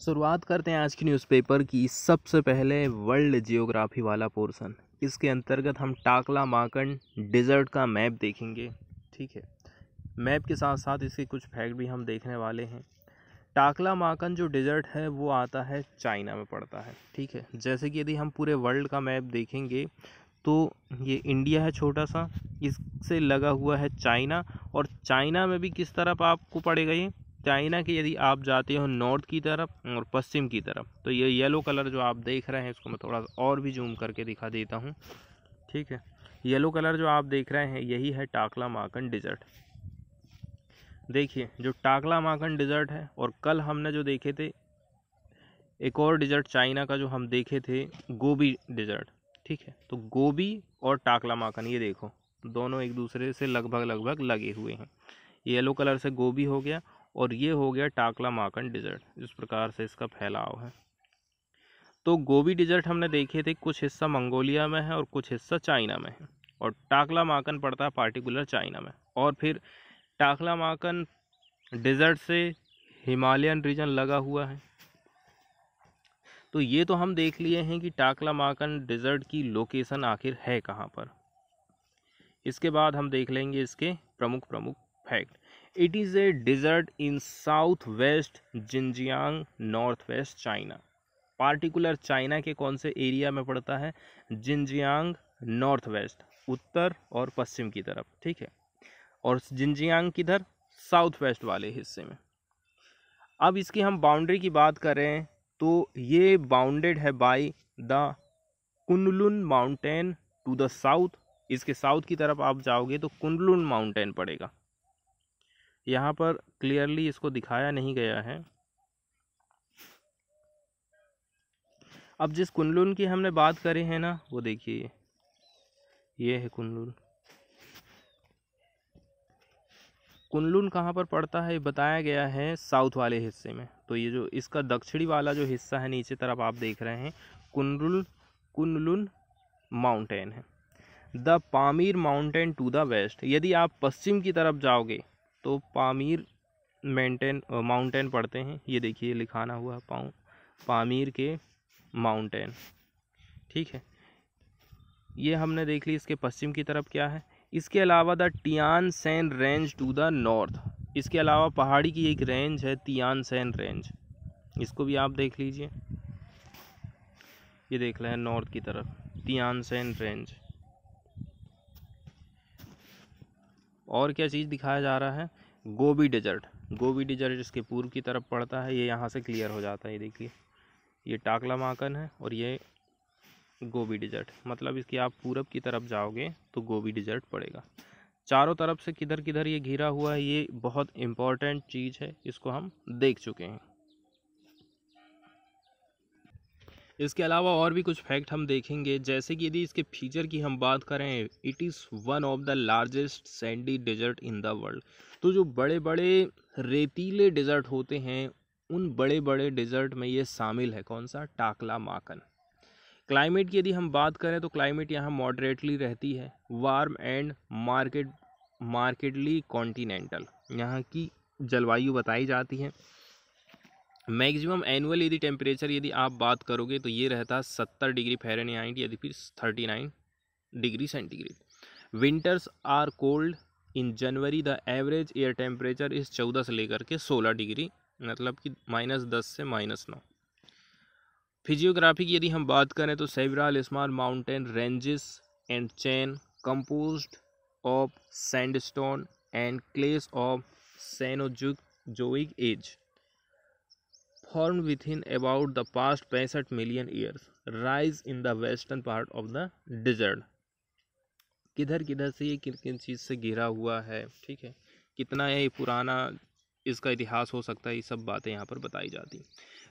शुरुआत करते हैं आज की न्यूज़पेपर की। सबसे पहले वर्ल्ड जियोग्राफी वाला पोर्शन, इसके अंतर्गत हम टाकला माकन डिज़र्ट का मैप देखेंगे। ठीक है, मैप के साथ साथ इसके कुछ फैक्ट भी हम देखने वाले हैं। टाकला माकन जो डिज़र्ट है वो आता है चाइना में पड़ता है। ठीक है, जैसे कि यदि हम पूरे वर्ल्ड का मैप देखेंगे तो ये इंडिया है छोटा सा, इससे लगा हुआ है चाइना, और चाइना में भी किस तरफ आपको पड़ेगा, ये चाइना के यदि आप जाते हो नॉर्थ की तरफ और पश्चिम की तरफ, तो ये येलो कलर जो आप देख रहे हैं इसको मैं थोड़ा और भी जूम करके दिखा देता हूँ। ठीक है, येलो कलर जो आप देख रहे हैं यही है टाकला माकन डिज़र्ट। देखिए जो टाकला माकन डिज़र्ट है, और कल हमने जो देखे थे एक और डिज़र्ट चाइना का जो हम देखे थे गोबी डिज़र्ट। ठीक है, तो गोबी और टाकला माकन ये देखो दोनों एक दूसरे से लगभग लगे हुए हैं। येलो कलर से गोबी हो गया और ये हो गया टाकला माकन डिज़र्ट। इस प्रकार से इसका फैलाव है। तो गोबी डिज़र्ट हमने देखे थे, कुछ हिस्सा मंगोलिया में है और कुछ हिस्सा चाइना में है, और टाकला माकन पड़ता है पार्टिकुलर चाइना में। और फिर टाकला माकन डिज़र्ट से हिमालयन रीजन लगा हुआ है। तो ये तो हम देख लिए हैं कि टाकला माकन डिज़र्ट की लोकेशन आखिर है कहाँ पर। इसके बाद हम देख लेंगे इसके प्रमुख fact. It is a desert in south west Xinjiang north west China. Particular China के कौन से एरिया में पड़ता है? जिनजियांग नॉर्थ वेस्ट, उत्तर और पश्चिम की तरफ। ठीक है, और जिनजियांग किधर? साउथ वेस्ट वाले हिस्से में। अब इसकी हम बाउंड्री की बात करें तो ये बाउंडेड है by the Kunlun mountain to the south. इसके साउथ की तरफ आप जाओगे तो कुनलुन माउंटेन पड़ेगा। यहाँ पर क्लियरली इसको दिखाया नहीं गया है। अब जिस कुनलुन की हमने बात करी है ना, वो देखिए ये है कुनलुन। कुनलुन कहाँ पर पड़ता है बताया गया है साउथ वाले हिस्से में। तो ये जो इसका दक्षिणी वाला जो हिस्सा है नीचे तरफ आप देख रहे हैं, कुनलुन माउंटेन है। The Pamir mountain to the west. यदि आप पश्चिम की तरफ जाओगे तो पामीर माउंटेन पड़ते हैं। ये देखिए लिखाना हुआ पामीर के माउंटेन। ठीक है, ये हमने देख ली। इसके पश्चिम की तरफ क्या है? इसके अलावा the Tian Shan range to the north. इसके अलावा पहाड़ी की एक रेंज है तियान सैन रेंज, इसको भी आप देख लीजिए। ये देख रहे हैं नॉर्थ की तरफ तियान सैन रेंज। और क्या चीज़ दिखाया जा रहा है? Gobi desert. गोबी डेजर्ट इसके पूर्व की तरफ पड़ता है। ये यहाँ से क्लियर हो जाता है। ये देखिए ये टाकला माकन है और ये गोबी डेजर्ट। मतलब इसकी आप पूरब की तरफ जाओगे तो गोबी डेजर्ट पड़ेगा। चारों तरफ से किधर किधर ये घिरा हुआ है, ये बहुत इम्पॉर्टेंट चीज़ है, इसको हम देख चुके हैं। इसके अलावा और भी कुछ फैक्ट हम देखेंगे, जैसे कि यदि इसके फीचर की हम बात करें, it is one of the largest sandy desert in the world. तो जो बड़े बड़े रेतीले डेजर्ट होते हैं उन बड़े बड़े डेजर्ट में ये शामिल है। कौन सा? टाकला माकन। क्लाइमेट की यदि हम बात करें तो क्लाइमेट यहाँ मॉडरेटली रहती है, वार्म एंड मार्केटली कॉन्टिनेंटल यहाँ की जलवायु बताई जाती है। मैक्सिमम एनुअल यदि टेम्परेचर यदि आप बात करोगे तो ये रहता है 70 डिग्री फ़ारेनहाइट यदि फिर 39 degree centigrade. Winters are cold in January. The average air temperature is 14 से लेकर के 16 डिग्री, मतलब कि -10 से -9। फिजियोग्राफी की यदि हम बात करें तो several small mountain ranges and chain composed of sandstone and clays of Cenozoic age formed within about the past 65 million years rise in the western part of the desert। किधर किधर से ये किन किन चीज़ से घिरा हुआ है, ठीक है, कितना ये पुराना इसका इतिहास हो सकता है, ये सब बातें यहाँ पर बताई जाती।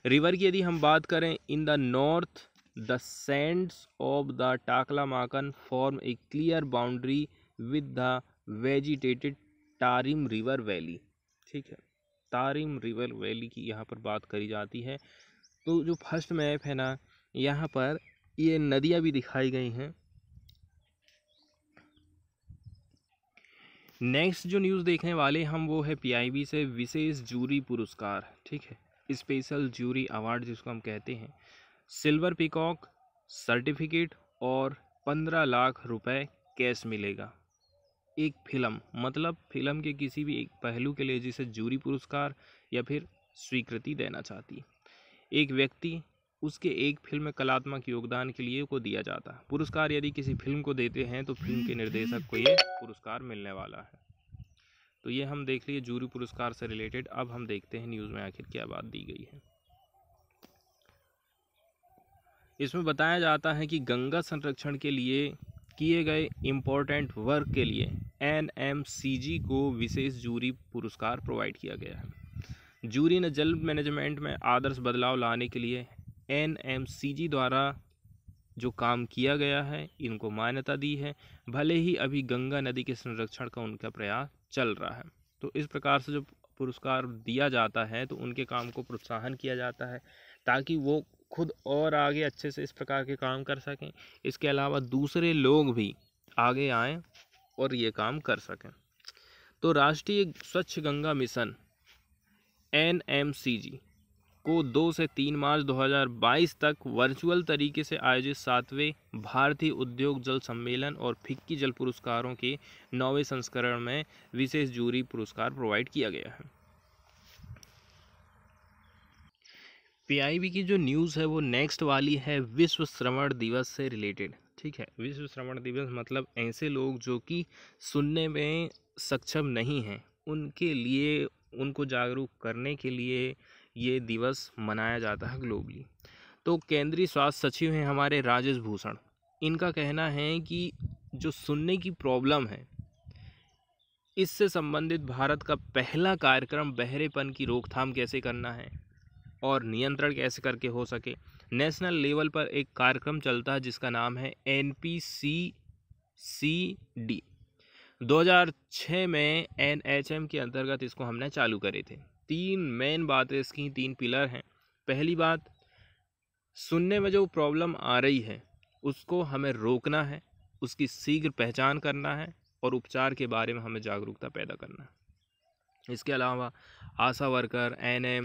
रिवर की यदि हम बात करें, in the north the sands of the Taklamakan form a clear boundary with the vegetated Tarim river valley. ठीक है, तारिम रिवर वैली की यहाँ पर बात करी जाती है। तो जो फर्स्ट मैप है ना, यहाँ पर ये नदियाँ भी दिखाई गई हैं। नेक्स्ट जो न्यूज़ देखने वाले हम वो है पीआईबी से विशेष जूरी पुरस्कार। ठीक है, स्पेशल जूरी अवार्ड जिसको हम कहते हैं, सिल्वर पीकॉक सर्टिफिकेट और 15 लाख रुपए कैश मिलेगा। एक फिल्म, मतलब फिल्म के किसी भी एक पहलू के लिए जिसे जूरी पुरस्कार या फिर स्वीकृति देना चाहती है, एक व्यक्ति उसके एक फिल्म में कलात्मक योगदान के लिए को दिया जाता है। पुरस्कार यदि किसी फिल्म को देते हैं तो फिल्म के निर्देशक को ये पुरस्कार मिलने वाला है। तो ये हम देख लिए जूरी पुरस्कार से रिलेटेड। अब हम देखते हैं न्यूज़ में आखिर क्या बात दी गई है। इसमें बताया जाता है कि गंगा संरक्षण के लिए किए गए इम्पोर्टेंट वर्क के लिए NMCG को विशेष जूरी पुरस्कार प्रोवाइड किया गया है। जूरी ने जल मैनेजमेंट में आदर्श बदलाव लाने के लिए NMCG द्वारा जो काम किया गया है इनको मान्यता दी है, भले ही अभी गंगा नदी के संरक्षण का उनका प्रयास चल रहा है। तो इस प्रकार से जो पुरस्कार दिया जाता है तो उनके काम को प्रोत्साहन किया जाता है ताकि वो खुद और आगे अच्छे से इस प्रकार के काम कर सकें। इसके अलावा दूसरे लोग भी आगे आएं और ये काम कर सकें। तो राष्ट्रीय स्वच्छ गंगा मिशन NMCG को 2 से 3 मार्च 2022 तक वर्चुअल तरीके से आयोजित 7वें भारतीय उद्योग जल सम्मेलन और फिक्की जल पुरस्कारों के 9वें संस्करण में विशेष जूरी पुरस्कार प्रोवाइड किया गया है। PIB की जो न्यूज़ है वो नेक्स्ट वाली है विश्व श्रवण दिवस से रिलेटेड। ठीक है, विश्व श्रवण दिवस मतलब ऐसे लोग जो कि सुनने में सक्षम नहीं हैं उनके लिए, उनको जागरूक करने के लिए ये दिवस मनाया जाता है ग्लोबली। तो केंद्रीय स्वास्थ्य सचिव हैं हमारे राजेश भूषण, इनका कहना है कि जो सुनने की प्रॉब्लम है इससे संबंधित भारत का पहला कार्यक्रम बहरेपन की रोकथाम कैसे करना है और नियंत्रण कैसे करके हो सके, नेशनल लेवल पर एक कार्यक्रम चलता है जिसका नाम है NPCCD। 2006 में NHM के अंतर्गत इसको हमने चालू करे थे। 3 मेन बातें इसकी, 3 पिलर हैं। पहली बात, सुनने में जो प्रॉब्लम आ रही है उसको हमें रोकना है, उसकी शीघ्र पहचान करना है और उपचार के बारे में हमें जागरूकता पैदा करना है। इसके अलावा आशा वर्कर, NM,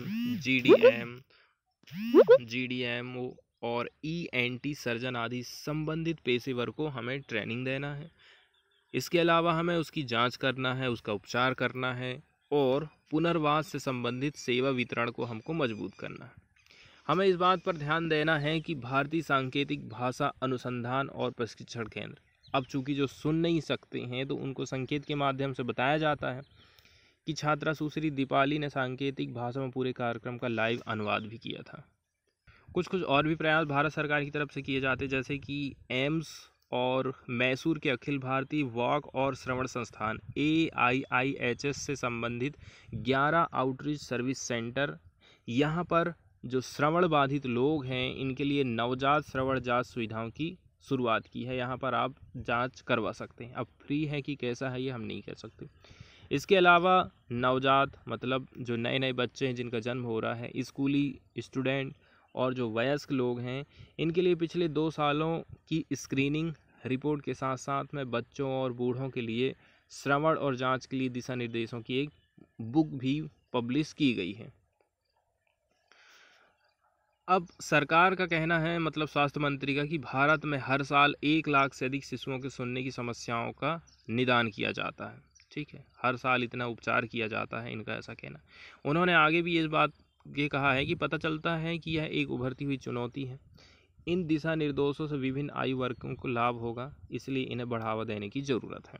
GDM और ENT सर्जन आदि संबंधित पेशेवर को हमें ट्रेनिंग देना है। इसके अलावा हमें उसकी जांच करना है, उसका उपचार करना है और पुनर्वास से संबंधित सेवा वितरण को हमको मजबूत करना है। हमें इस बात पर ध्यान देना है कि भारतीय सांकेतिक भाषा अनुसंधान और प्रशिक्षण केंद्र, अब चूँकि जो सुन नहीं सकते हैं तो उनको संकेत के माध्यम से बताया जाता है कि छात्रा सुश्री दीपाली ने सांकेतिक भाषा में पूरे कार्यक्रम का लाइव अनुवाद भी किया था। कुछ और भी प्रयास भारत सरकार की तरफ से किए जाते, जैसे कि एम्स और मैसूर के अखिल भारतीय वाक और श्रवण संस्थान AIIHS से संबंधित 11 आउटरीच सर्विस सेंटर, यहाँ पर जो श्रवण बाधित लोग हैं इनके लिए नवजात श्रवण जांच सुविधाओं की शुरुआत की है। यहाँ पर आप जांच करवा सकते हैं। अब फ्री है कि कैसा है ये हम नहीं कह सकते। इसके अलावा नवजात मतलब जो नए बच्चे हैं जिनका जन्म हो रहा है, स्कूली स्टूडेंट और जो वयस्क लोग हैं, इनके लिए पिछले 2 सालों की स्क्रीनिंग रिपोर्ट के साथ साथ में बच्चों और बूढ़ों के लिए श्रवण और जांच के लिए दिशा निर्देशों की एक बुक भी पब्लिश की गई है। अब सरकार का कहना है, मतलब स्वास्थ्य मंत्री का, कि भारत में हर साल 1 लाख से अधिक शिशुओं के सुनने की समस्याओं का निदान किया जाता है। ठीक है, हर साल इतना उपचार किया जाता है, इनका ऐसा कहना। उन्होंने आगे भी इस बात ये कहा है कि पता चलता है कि यह एक उभरती हुई चुनौती है। इन दिशा निर्देशों से विभिन्न आयु वर्गों को लाभ होगा, इसलिए इन्हें बढ़ावा देने की ज़रूरत है।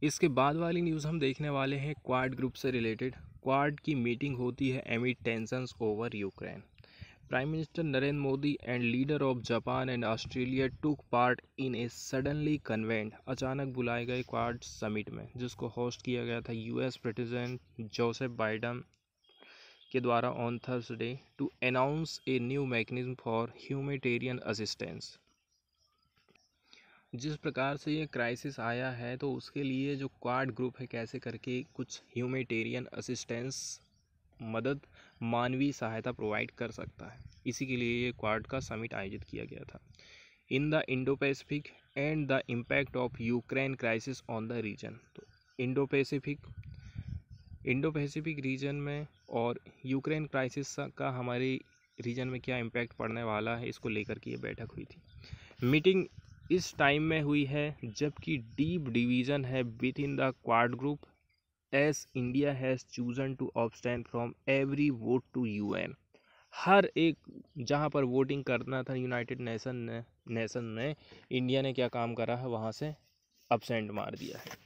इसके बाद वाली न्यूज़ हम देखने वाले हैं क्वाड ग्रुप से रिलेटेड। क्वाड की मीटिंग होती है एमिड tensions over Ukraine. Prime minister Narendra Modi and leader of Japan and Australia took part in A suddenly convent, अचानक बुलाए गए क्वाड समिट में, जिसको होस्ट किया गया था US प्रेसिडेंट जोसेफ बाइडेन के द्वारा on Thursday to announce a new mechanism for humanitarian assistance. जिस प्रकार से ये क्राइसिस आया है तो उसके लिए जो क्वाड ग्रुप है कैसे करके कुछ ह्यूमैनिटेरियन असिस्टेंस, मदद, मानवीय सहायता प्रोवाइड कर सकता है, इसी के लिए ये क्वाड का समिट आयोजित किया गया था। In the Indo Pacific and the impact of Ukraine crisis on the region. तो Indo Pacific Indo Pacific region में और यूक्रेन क्राइसिस का हमारे रीजन में क्या इम्पैक्ट पड़ने वाला है, इसको लेकर के ये बैठक हुई थी। मीटिंग इस टाइम में हुई है जबकि डीप डिवीज़न है within the Quad group, as India has chosen to abstain from every vote to UN. हर एक जहाँ पर वोटिंग करना था यूनाइटेड नेशन ने इंडिया ने क्या काम करा है, वहाँ से अब्सेंट मार दिया है,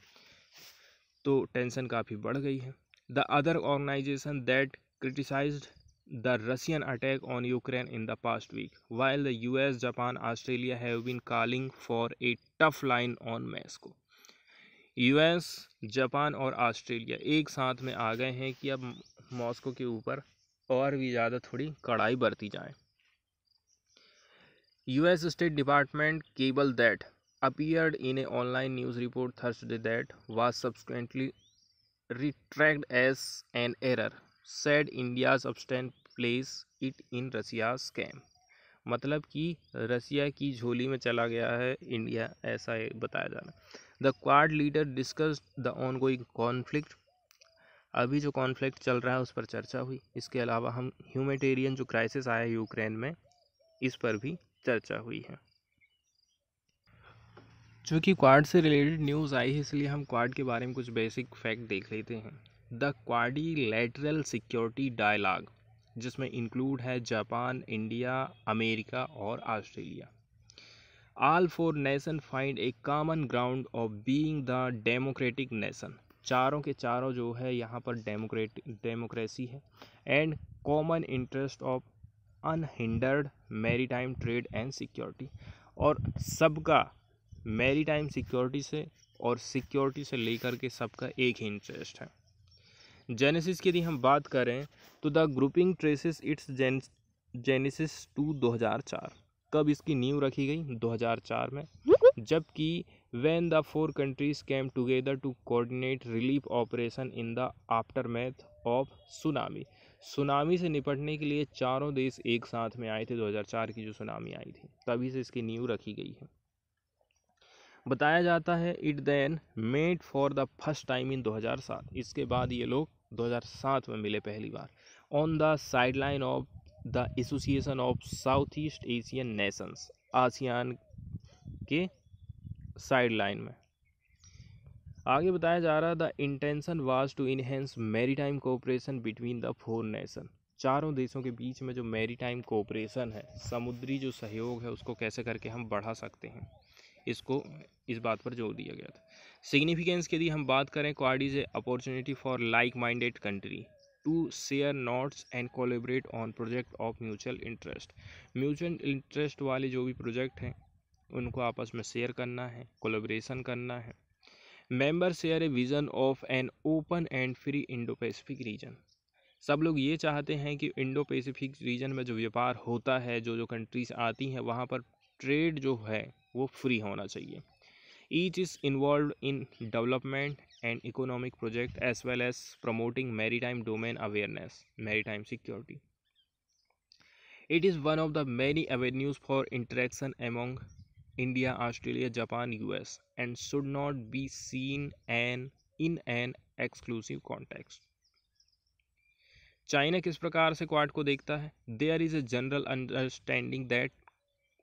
तो टेंशन काफ़ी बढ़ गई है। The other organisation that criticised the Russian attack on Ukraine in the past week, while the US, Japan, Australia have been calling for a tough line on Moscow. US, Japan और Australia एक साथ में आ गए हैं कि अब Moscow के ऊपर और भी ज़्यादा थोड़ी कड़ाई बरती जाए। US State Department cable that appeared in an online news report Thursday that was subsequently retracted as an error said India's abstain place it in Russia's scam। मतलब कि रसिया की झोली में चला गया है इंडिया, ऐसा बताया जा रहा है। The quad leader discussed the ongoing conflict, अभी जो कॉन्फ्लिक्ट चल रहा है उस पर चर्चा हुई। इसके अलावा हम ह्यूमैनिटेरियन जो क्राइसिस आया यूक्रेन में, इस पर भी चर्चा हुई है। चूँकि क्वाड से रिलेटेड न्यूज़ आई है इसलिए हम क्वाड के बारे में कुछ बेसिक फैक्ट देख लेते हैं। द क्वाड्रिलैटरल सिक्योरिटी डायलॉग, जिसमें इंक्लूड है जापान, इंडिया, अमेरिका और Australia. All for nation find A common ground of being the democratic nation, चारों के चारों जो है यहाँ पर डेमोक्रेसी है, and common interest of unhindered maritime trade and security, और सबका मैरीटाइम सिक्योरिटी से और सिक्योरिटी से लेकर के सबका एक ही इंटरेस्ट है। जेनेसिस की यदि हम बात करें तो the grouping traces its genesis to 2004। कब इसकी नींव रखी गई? 2004 में, जबकि when the four countries came together to coordinate relief operation in the aftermath of tsunami से निपटने के लिए चारों देश एक साथ में आए थे। 2004 की जो सुनामी आई थी तभी से इसकी नींव रखी गई है। बताया जाता है it then met for the first time in 2007, इसके बाद ये लोग 2007 में मिले पहली बार, on the sideline of the Association of South East Asian Nations, ASEAN के साइडलाइन में। आगे बताया जा रहा the intention was to enhance maritime cooperation between the four nation, चारों देशों के बीच में जो मैरीटाइम कोऑपरेशन है, समुद्री जो सहयोग है, उसको कैसे करके हम बढ़ा सकते हैं, इसको इस बात पर जोर दिया गया था। सिग्निफिकेंस की यदि हम बात करें, Quad is a opportunity for like minded country to share notes and collaborate on project of mutual interest. Mutual interest वाले जो भी प्रोजेक्ट हैं उनको आपस में शेयर करना है, कोलैबोरेशन करना है। Member share a vision of an open and free Indo Pacific reason, सब लोग ये चाहते हैं कि इंडो पैसिफिक रीजन में जो व्यापार होता है, जो जो कंट्रीज आती हैं वहाँ पर ट्रेड जो है वो फ्री होना चाहिए। Each is involve in development and economic project as well as promoting maritime domain awareness, maritime security. It is one of the many avenues for interaction among India, Australia, Japan, US and should not be seen in an exclusive context. China किस प्रकार से Quad को देखता है? There is a general understanding that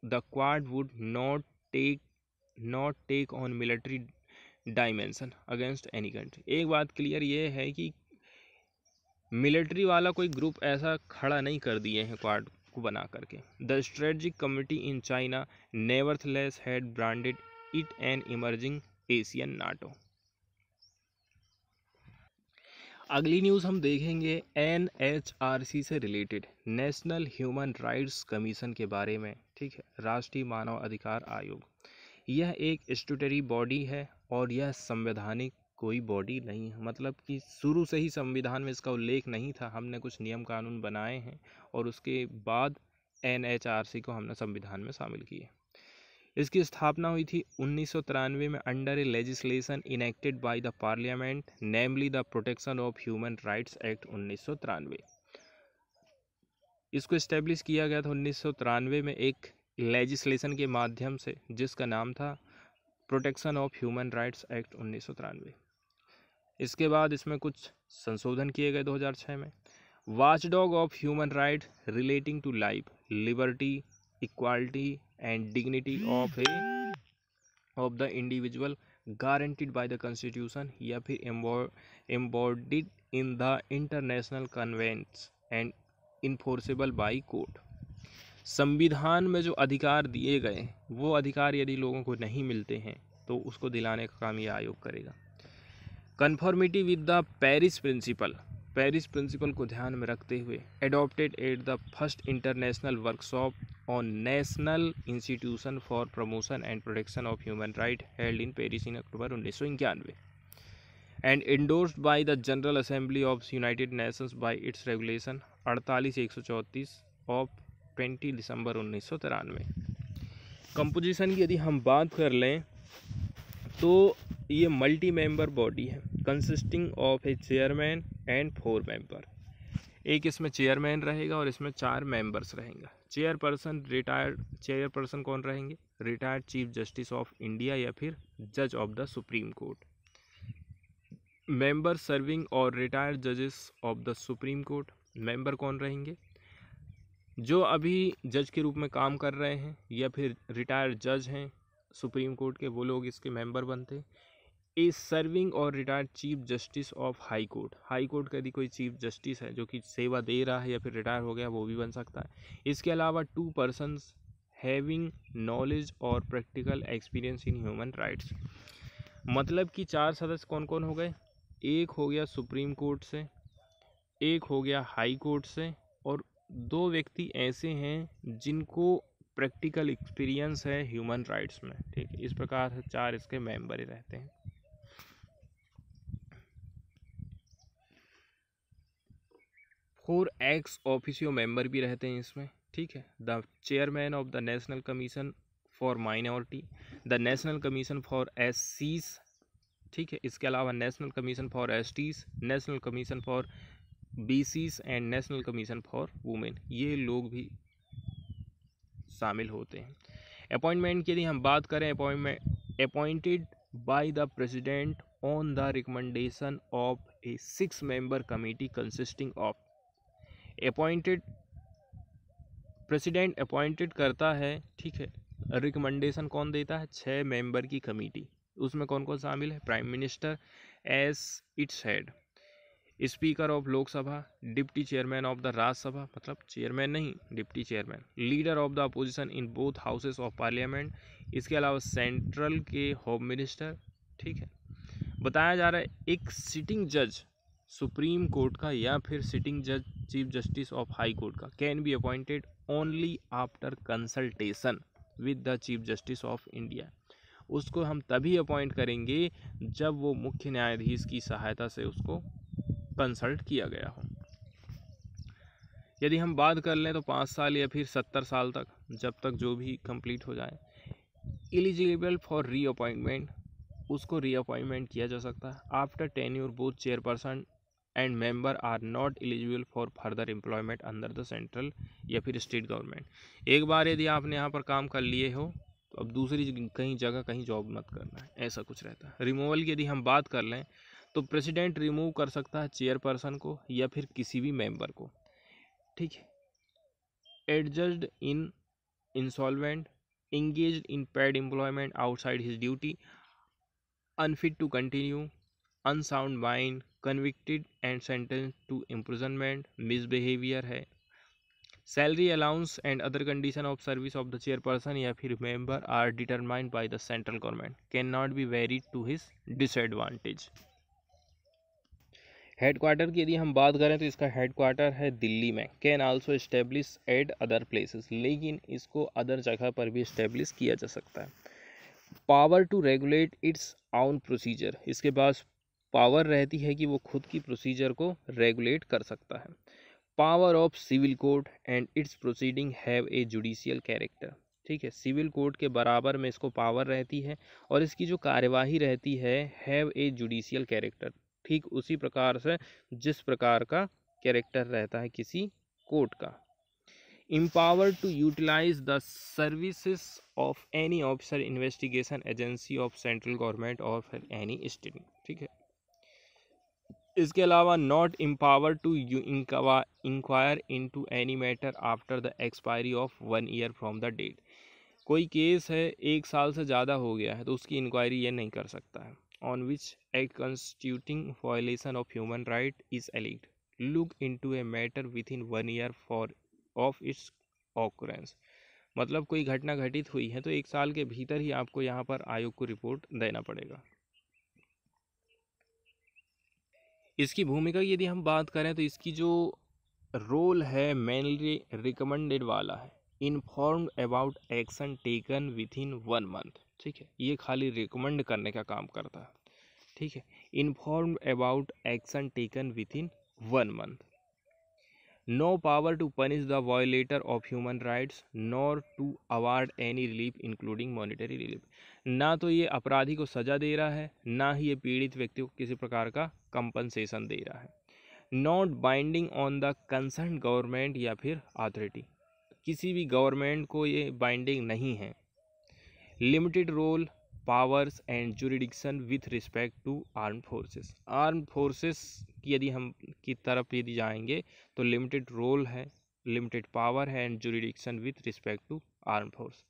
the Quad would not take on military dimension against any country. एक बात clear ये है कि मिलिट्री वाला कोई ग्रुप ऐसा खड़ा नहीं कर दिए हैं क्वाड को बना करके। The strategic committee in China nevertheless had branded it an emerging Asian NATO. अगली न्यूज़ हम देखेंगे NHRC से related, National Human Rights Commission के बारे में। ठीक है, राष्ट्रीय मानव अधिकार आयोग। यह एक स्टैट्यूटरी बॉडी है और यह संवैधानिक कोई बॉडी नहीं है, मतलब कि शुरू से ही संविधान में इसका उल्लेख नहीं था। हमने कुछ नियम कानून बनाए हैं और उसके बाद NHRC को हमने संविधान में शामिल किए। इसकी स्थापना हुई थी 1993 में under A legislation enacted by the parliament, namely the protection of human rights act 1993। इसको इस्टेब्लिश किया गया था 1993 में एक लेजिस्लेशन के माध्यम से, जिसका नाम था protection of human rights act 1993। इसके बाद इसमें कुछ संशोधन किए गए 2006 में। Watchdog of human right relating to life, liberty, equality and dignity of the individual guaranteed by the constitution या फिर embodied in the international covenants and enforceable by court. संविधान में जो अधिकार दिए गए वो अधिकार यदि लोगों को नहीं मिलते हैं तो उसको दिलाने का काम ये आयोग करेगा। Conformity with the Paris principle, Paris principle को ध्यान में रखते हुए adopted at the first international workshop on national institution for promotion and protection of human right held in Paris in October 1991 and endorsed by the general assembly of united nations by its regulation 48-134 of 20 December 1993। Composition की यदि हम बात कर लें तो ये multi member body है consisting of A chairman and 4 member. एक इसमें चेयरमैन रहेगा और इसमें 4 मेंबर्स रहेंगे। चेयरपर्सन कौन रहेंगे? Retired chief justice of India या फिर जज of the supreme court. Member serving और रिटायर्ड जजेस of the supreme court, member कौन रहेंगे? जो अभी जज के रूप में काम कर रहे हैं या फिर रिटायर्ड जज हैं सुप्रीम कोर्ट के, वो लोग इसके मेंबर बनते हैं। ए सर्विंग और retired chief justice of high court, high court का यदि कोई चीफ जस्टिस है जो कि सेवा दे रहा है या फिर रिटायर हो गया वो भी बन सकता है। इसके अलावा 2 पर्सन्स हैविंग नॉलेज और practical experience in human rights. मतलब कि 4 सदस्य कौन कौन हो गए? एक हो गया सुप्रीम कोर्ट से, एक हो गया हाई कोर्ट से, और 2 व्यक्ति ऐसे हैं जिनको प्रैक्टिकल एक्सपीरियंस है ह्यूमन राइट्स में। ठीक है, इस प्रकार से 4 इसके मेंबर ही रहते हैं। 4 एक्स ऑफिसियो मेंबर भी रहते हैं इसमें। ठीक है, the chairman of the National Commission for minority, the National Commission for एससीज, ठीक है, इसके अलावा National Commission for STs, National Commission for BCs and National Commission for women, ये लोग भी शामिल होते हैं। अपॉइंटमेंट की यदि हम बात करें, appointed by the president on the recommendation of A 6 member committee consisting of, appointed president appointed करता है। ठीक है, रिकमेंडेशन कौन देता है? 6 मेंबर की कमेटी। उसमें कौन कौन शामिल है? Prime minister as its head, speaker of Lok Sabha, deputy chairman of the Rajya Sabha, मतलब चेयरमैन नहीं deputy chairman, leader of the opposition in both houses of parliament, इसके अलावा सेंट्रल के होम मिनिस्टर। ठीक है, बताया जा रहा है एक सिटिंग जज सुप्रीम कोर्ट का या फिर सिटिंग जज chief justice of high court का can be appointed only after consultation with the chief justice of India. उसको हम तभी अपॉइंट करेंगे जब वो मुख्य न्यायाधीश की सहायता से उसको कंसल्ट किया गया हो। यदि हम बात कर लें तो 5 साल या फिर 70 साल तक, जब तक जो भी कंप्लीट हो जाए, एलिजिबल फॉर रीअपॉइंटमेंट, उसको रीअपॉइंटमेंट किया जा सकता है। After tenure both chairperson and member are not eligible for further employment under the central या फिर स्टेट गवर्नमेंट। एक बार यदि आपने यहाँ पर काम कर लिए हो तो अब दूसरी कहीं जगह कहीं जॉब मत करना है, ऐसा कुछ रहता है। रिमूवल की यदि हम बात कर लें तो प्रेसिडेंट रिमूव कर सकता है चेयरपर्सन को या फिर किसी भी मेंबर को। ठीक है, एडजस्ड इन insolvent, engaged in paid employment outside his duty, unfit to continue, unsound mind, convicted and sentenced to imprisonment, misbehavior है। Salary allowance and other condition of service of the chairperson या फिर member are determined by the central government, cannot be varied to his disadvantage। Headquarter की यदि हम बात करें तो इसका हेडक्वार्टर है दिल्ली में। Can also establish eight other places, लेकिन इसको अदर जगह पर भी इस्टेब्लिश किया जा सकता है। पावर टू रेगुलेट इट्स आउन प्रोसीजर, इसके पास पावर रहती है कि वो खुद की प्रोसीजर को रेगुलेट कर सकता है। Power of civil court and its proceeding have a judicial character. ठीक है, सिविल कोर्ट के बराबर में इसको पावर रहती है और इसकी जो कार्यवाही रहती है हैव ए जुडिशियल कैरेक्टर, ठीक उसी प्रकार से जिस प्रकार का कैरेक्टर रहता है किसी कोर्ट का। empowered to utilize the services of any officer investigation agency of central government or any state। ठीक है, इसके अलावा not empower to inquire into any matter after the expiry of 1 year from the date. कोई case है 1 साल से ज़्यादा हो गया है तो उसकी इंक्वायरी ये नहीं कर सकता है। On which act constituting violation of human right is alleged, look into a matter within 1 year for of its occurrence. मतलब कोई घटना घटित हुई है तो 1 साल के भीतर ही आपको यहाँ पर आयोग को रिपोर्ट देना पड़ेगा। इसकी भूमिका की यदि हम बात करें तो इसकी जो रोल है मेनली रिकमेंडेड वाला है, inform about action taken within 1 month. ठीक है, ये खाली रिकमेंड करने का काम करता है। ठीक है, inform about action taken within 1 month. No power to punish the violator of human rights nor to award any relief including monetary relief. ना तो ये अपराधी को सजा दे रहा है, ना ही ये पीड़ित व्यक्ति को किसी प्रकार का कंपनसेशन दे रहा है। Not binding on the concern government या फिर अथॉरिटी, किसी भी गवर्नमेंट को ये बाइंडिंग नहीं है। Limited role powers and jurisdiction with respect to arm forces. Arm forces की यदि हम की तरफ यदि जाएंगे तो लिमिटेड रोल है, लिमिटेड पावर है and jurisdiction with respect to arm force.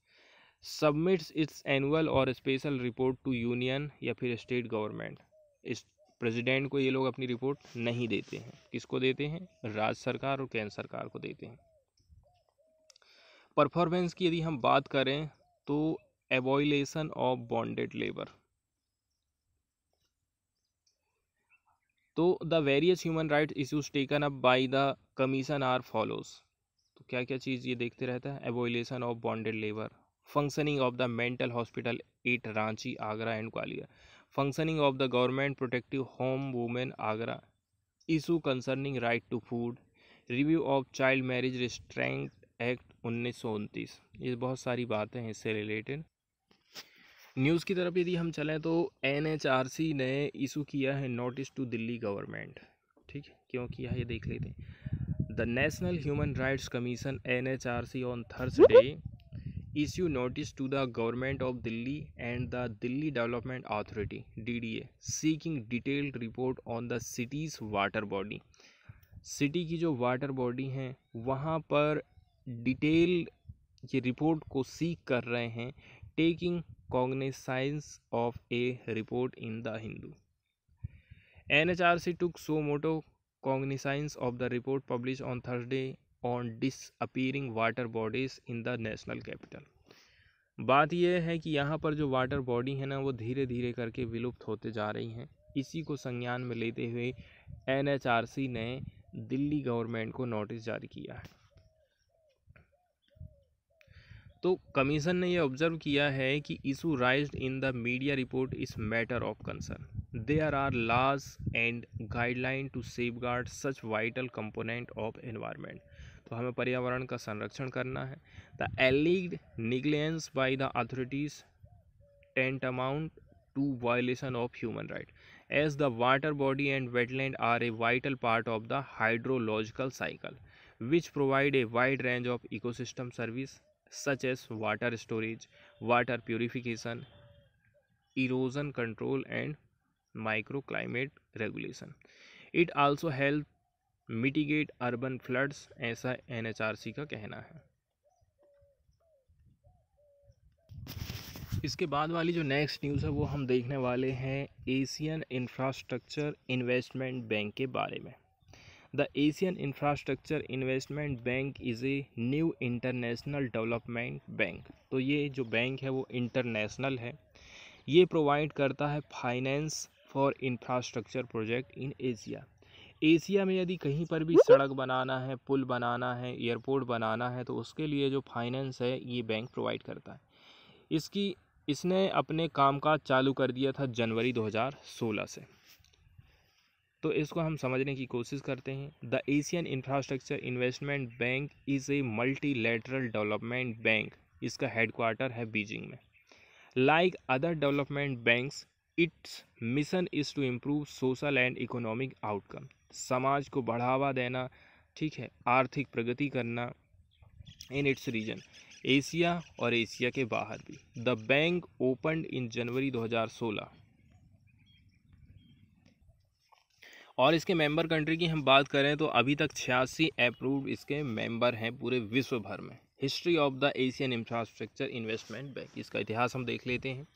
Submits its annual और स्पेशल रिपोर्ट टू यूनियन या फिर स्टेट गवर्नमेंट। इस प्रेसिडेंट को ये लोग अपनी रिपोर्ट नहीं देते हैं। किसको देते हैं? राज्य सरकार और केंद्र सरकार को देते हैं। परफॉर्मेंस की यदि हम बात करें तो एबॉलिशन ऑफ बॉन्डेड लेबर। तो the various human rights issues taken up by the commission are follows. तो क्या क्या चीज़ ये देखते रहता है? Abolition of bonded labour, functioning of the mental hospital at Ranchi Agra and Gwalior, functioning of the government protective home women Agra, issue concerning right to food, review of child marriage restraint act 1929। ये बहुत सारी बातें हैं इससे रिलेटेड। न्यूज़ की तरफ यदि हम चलें तो NHRC ने इशू किया है नोटिस टू दिल्ली गवर्नमेंट। ठीक है, क्यों किया है ये देख लेते हैं। The national Human Rights commission NHRC on Thursday issue notice to the government of Delhi and the Delhi Development Authority DDA seeking detailed report on the city's water body। City की जो वाटर बॉडी हैं वहाँ पर detail ये report को seek कर रहे हैं। Taking cognizance of a report in the Hindu. NHRC took so moto cognizance of the report published on Thursday on disappearing water bodies in the national capital। बात यह है कि यहाँ पर जो वाटर बॉडी है ना वो धीरे धीरे करके विलुप्त होते जा रही हैं। इसी को संज्ञान में लेते हुए NHRC ने दिल्ली गवर्नमेंट को नोटिस जारी किया है। तो कमीशन ने यह ऑब्जर्व किया है कि issue raised in the media report is matter of concern. There are laws and guideline to safeguard such vital component of environment. तो हमें पर्यावरण का संरक्षण करना है। The alleged negligence by the authorities tantamount to violation of human right, as the water body and wetland are a vital part of the hydrological cycle, which provide a wide range of ecosystem service such as water storage, water purification, erosion control and microclimate regulation. It also help mitigate urban floods, ऐसा NHRC का कहना है। इसके बाद वाली जो next news है वो हम देखने वाले हैं एशियन इंफ्रास्ट्रक्चर इन्वेस्टमेंट बैंक के बारे में। The Asian infrastructure investment bank is a new international development bank. तो ये जो बैंक है वो इंटरनेशनल है। ये प्रोवाइड करता है finance for infrastructure project in Asia. Asia में यदि कहीं पर भी सड़क बनाना है, पुल बनाना है, एयरपोर्ट बनाना है तो उसके लिए जो फाइनेंस है ये बैंक प्रोवाइड करता है। इसने अपने कामकाज चालू कर दिया था जनवरी 2016 से। तो इसको हम समझने की कोशिश करते हैं। The Asian infrastructure investment bank is a multilateral development bank. इसका हेडक्वार्टर है बीजिंग में। Like other development banks, its mission is to improve social and economic outcome. समाज को बढ़ावा देना, ठीक है, आर्थिक प्रगति करना इन इट्स रीजन, एशिया और एशिया के बाहर भी। The bank opened in January 2016 और इसके मेंबर कंट्री की हम बात करें तो अभी तक 86 अप्रूव्ड इसके मेंबर हैं पूरे विश्व भर में। History of the Asian infrastructure investment bank, इसका इतिहास हम देख लेते हैं।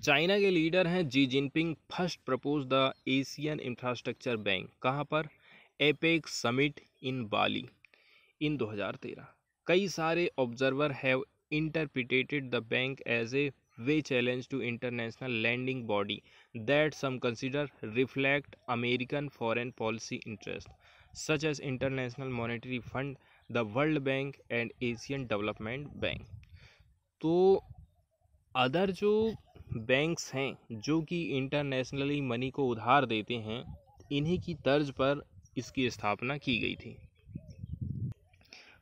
चाइना के लीडर हैं Xi Jinping first propose the Asian infrastructure bank, कहाँ पर? APEC summit in Bali in 2013। कई सारे observer have interpreted the bank as a way challenge to international lending body that some consider reflect American foreign policy interests, such as International Monetary Fund, the World Bank and Asian Development Bank। तो other जो banks हैं जो कि internationally money को उधार देते हैं, इन्हीं की तर्ज पर इसकी स्थापना की गई थी।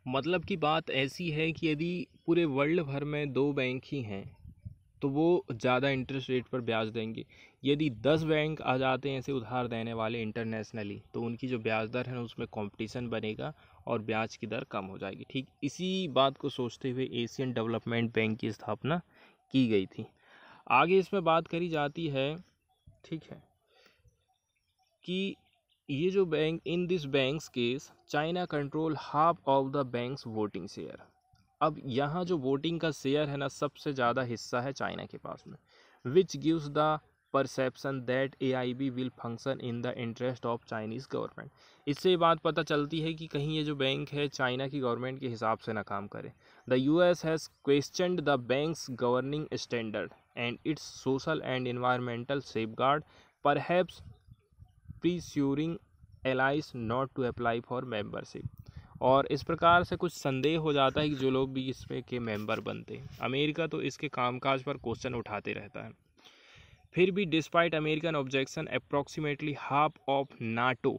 मतलब की बात ऐसी है कि यदि पूरे वर्ल्ड भर में 2 बैंक ही हैं तो वो ज़्यादा इंटरेस्ट रेट पर ब्याज देंगे। यदि 10 बैंक आ जाते हैं ऐसे उधार देने वाले इंटरनेशनली, तो उनकी जो ब्याज दर है उसमें कंपटीशन बनेगा और ब्याज की दर कम हो जाएगी। ठीक इसी बात को सोचते हुए एशियन डेवलपमेंट बैंक की स्थापना की गई थी। आगे इसमें बात करी जाती है, ठीक है, कि ये जो bank, in this banks case China control half of the banks voting share. अब यहाँ जो वोटिंग का शेयर है ना, सबसे ज़्यादा हिस्सा है चाइना के पास में, which gives the perception that AIB will function in the interest of Chinese government. इससे ये बात पता चलती है कि कहीं ये जो बैंक है चाइना की गवर्नमेंट के हिसाब से ना काम करे। The US has questioned the bank's governing standard and its social and environmental safeguard, perhaps pressuring allies not to apply for membership. और इस प्रकार से कुछ संदेह हो जाता है कि जो लोग भी इसमें के मेंबर बनते हैं। अमेरिका तो इसके कामकाज पर क्वेश्चन उठाते रहता है। फिर भी despite American objection approximately half of NATO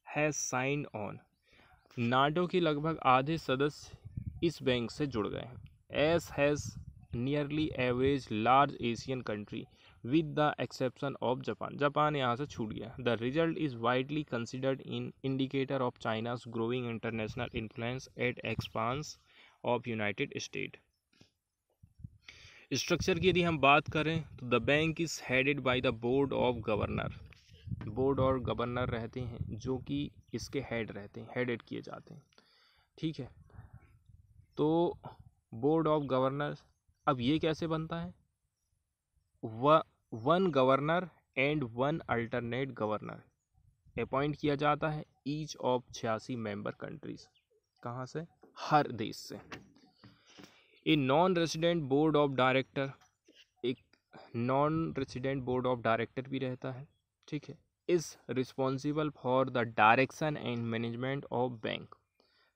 has sign on. NATO के लगभग आधे सदस्य इस बैंक से जुड़ गए हैं। As has nearly average large Asian country with the exception of Japan. Japan यहाँ से छूट गया। The result is widely considered in indicator of China's growing international influence at expanse of United State. Structure की यदि हम बात करें तो the bank is headed by the board of governor. Board और गवर्नर रहते हैं जो कि इसके हेड रहते हैं, हेडेड किए जाते हैं, ठीक है। तो बोर्ड ऑफ गवर्नर, अब ये कैसे बनता है? One governor and one alternate governor appoint किया जाता है ईच ऑफ 86 मेंबर कंट्रीज। कहाँ से? हर देश से। A non resident board of director, एक non resident board of director भी रहता है, ठीक है। Is responsible for the direction and management of bank,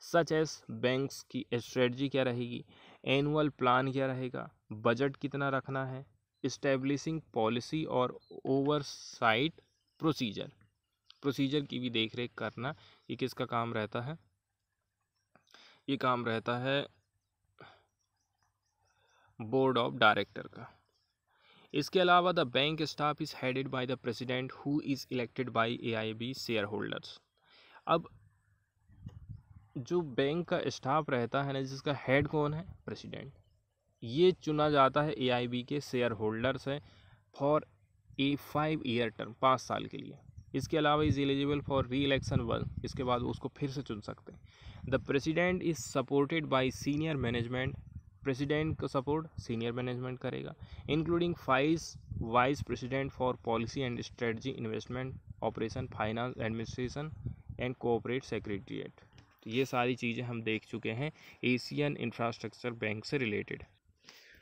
such as bank's की स्ट्रेटजी क्या रहेगी, एनुअल प्लान क्या रहेगा, बजट कितना रखना है, इस्टेब्लिशिंग पॉलिसी और ओवरसाइट प्रोसीजर, प्रोसीजर की भी देखरेख करना, ये किसका काम रहता है? ये काम रहता है बोर्ड ऑफ डायरेक्टर का। इसके अलावा the bank staff is headed by the president who is elected by AIB share holders. अब जो बैंक का स्टाफ रहता है ना, जिसका हेड कौन है? प्रेसिडेंट। ये चुना जाता है AIB के शेयर होल्डर से फॉर ए 5 ईयर टर्म, 5 साल के लिए। इसके अलावा इज एलिजिबल फॉर री इलेक्शन वन, इसके बाद उसको फिर से चुन सकते हैं। The president is supported by senior management, president का सपोर्ट सीनियर मैनेजमेंट करेगा, including 5 vice president for policy and strategy, investment, operation, finance, administration and cooperate secretariat. तो ये सारी चीज़ें हम देख चुके हैं एशियन इंफ्रास्ट्रक्चर बैंक से रिलेटेड।